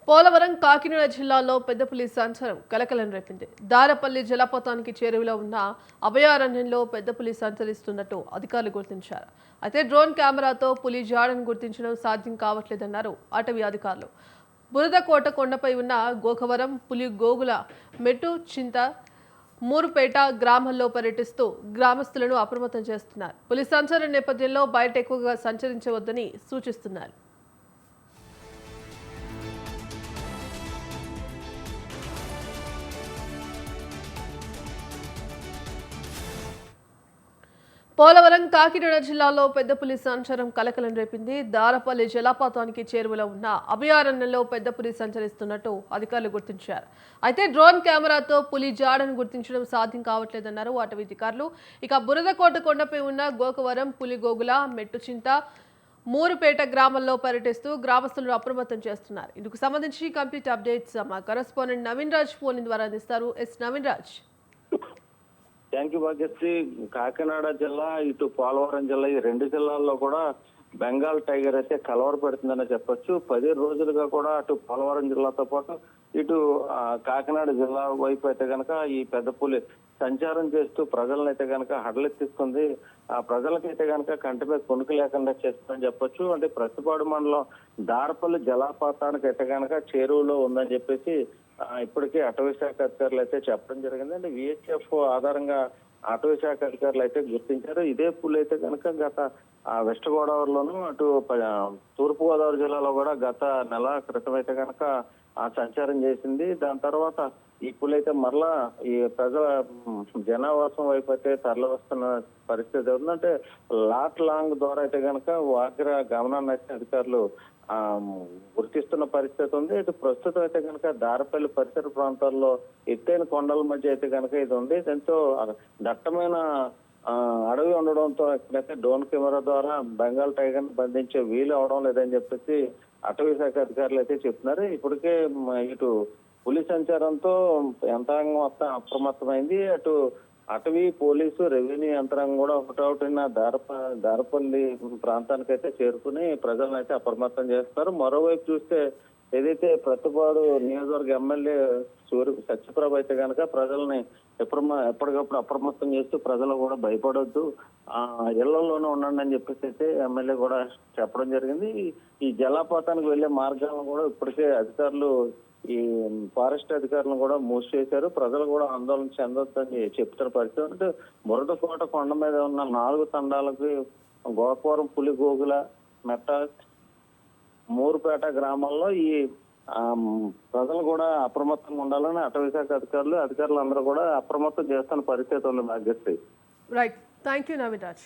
పోలవరం కాకినాడ జిల్లాలో పెద్దపులి సంచారం కలకలం రేపింది. దారపల్లి జలపాతానికి చేరువలో ఉన్న అభయారణ్యంలో పెద్దపులి సంచరిస్తున్నట్టు అధికారులు గుర్తించారు. అయితే డ్రోన్ కెమెరాతో పులి జాడను గుర్తించడం సాధ్యం కావట్లేదన్నారు అటవీ అధికారులు. బురదకోట కొండపై ఉన్న గోకవరం, పులి గోగుల, మెట్టు చింత, మూరుపేట గ్రామాల్లో పర్యటిస్తూ గ్రామస్తులను అప్రమత్తం చేస్తున్నారు. పులి సంచారం నేపథ్యంలో బయట ఎక్కువగా సంచరించవద్దని సూచిస్తున్నారు. పోలవరం కాకినాడ జిల్లాలో పెద్దపులి సంచారం కలకలం రేపింది. దారపల్లి జలపాతానికి చేరువలో ఉన్న అభయారణ్యంలో పెద్దపులి సంచరిస్తున్నట్టు అధికారులు గుర్తించారు. అయితే డ్రోన్ కెమెరాతో పులి జాడను గుర్తించడం సాధ్యం కావట్లేదన్నారు అటవీ అధికారులు. ఇక బురదకోట కొండపై ఉన్న గోకవరం, పులిగోగుల, మెట్టుచింత, మూరుపేట గ్రామంలో పర్యటిస్తూ గ్రామస్తులను అప్రమత్తం చేస్తున్నారు. ఇందుకు సంబంధించి కంప్లీట్ అప్డేట్స్ మా కరెస్పాండెంట్ నవీన్ రాజ్ ఫోన్ ద్వారా అందిస్తారు. నవీన్ రాజ్. Thank you Bhagyashree. కాకినాడ జిల్లా, ఇటు పోలవరం జిల్లా, ఈ రెండు జిల్లాల్లో కూడా బెంగాల్ టైగర్ అయితే కలవర పెడుతుందనే చెప్పొచ్చు. 10 రోజులుగా కూడా అటు పోలవరం జిల్లాతో పాటు ఇటు కాకినాడ జిల్లా వైపు అయితే కనుక ఈ పెద్ద పులి సంచారం చేస్తూ ప్రజలను అయితే కనుక హడలెత్తిస్తుంది. ఆ ప్రజలకైతే కనుక కంటిపై కొనుక్కు లేకుండా చేస్తుందని చెప్పొచ్చు. అంటే ప్రతిపాడు మండలం దారపల్లి జలపాతానికి అయితే కనుక చేరువలో ఉందని చెప్పేసి ఇప్పటికే అటవీ శాఖ అధికారులు అయితే చెప్పడం జరిగింది. అంటే విహెచ్ఎఫ్ ఆధారంగా అటవీ శాఖ అధికారులు అయితే గుర్తించారు. ఇదే పులి అయితే కనుక గత వెస్ట్ గోదావరిలోను, అటు తూర్పు గోదావరి జిల్లాలో కూడా గత నెల క్రితం అయితే కనుక సంచారం చేసింది. దాని తర్వాత ఈ పులి అయితే మరలా ఈ ప్రజల జనావాసం వైపు అయితే తరలి వస్తున్న పరిస్థితి ఉంది. అంటే లాట్ లాంగ్ ద్వారా అయితే కనుక వాగ్ర గమనాన్ని అయితే అధికారులు గుర్తిస్తున్న పరిస్థితి ఉంది. ఇటు ప్రస్తుతం అయితే కనుక దారపల్లి పరిసర ప్రాంతాల్లో ఎత్తైన కొండల మధ్య అయితే కనుక ఇది ఉంది. దీంతో దట్టమైన అడవి ఉండడంతో ఎక్కడైతే డ్రోన్ కెమెరా ద్వారా బెంగాల్ టైగర్ ని బంధించే వీలు అవడం లేదని చెప్పేసి అటవీ శాఖ అధికారులు అయితే చెప్తున్నారు. ఇప్పటికే ఇటు పులి సంచారంతో యంత్రాంగం మొత్తం అప్రమత్తమైంది. అటు అటవీ, పోలీసు, రెవెన్యూ యంత్రాంగం కూడా ఒకటొకటిన దారపల్లి ప్రాంతానికి అయితే చేరుకుని ప్రజలను అయితే అప్రమత్తం చేస్తారు. మరోవైపు చూస్తే ఏదైతే ప్రతిపాడు నియోజకవర్గ ఎమ్మెల్యే సత్యప్రభ అయితే కనుక ప్రజల్ని ఎప్పటికప్పుడు అప్రమత్తం చేస్తూ ప్రజలు కూడా భయపడొద్దు, ఇళ్లలోనే ఉండండి అని చెప్పేసి అయితే ఎమ్మెల్యే కూడా చెప్పడం జరిగింది. ఈ జలపాతానికి వెళ్లే మార్గాలను కూడా ఇప్పటికే అధికారులు, ఈ ఫారెస్ట్ అధికారులను కూడా మూసివేశారు. ప్రజలు కూడా ఆందోళన చెందొద్దని చెప్తున్న పరిస్థితి. అంటే బురదకోట కొండ మీద ఉన్న 4 తండాలకి గోకవరం, పులిగోగుల, మెట్ట, మూరుపేట గ్రామాల్లో ఈ ప్రజలు కూడా అప్రమత్తంగా ఉండాలని అటవీ శాఖ అధికారులు అందరూ కూడా అప్రమత్తం చేస్తున్న పరిస్థితి ఉంది Bhagyashree. Right, thank you Naveen Raj.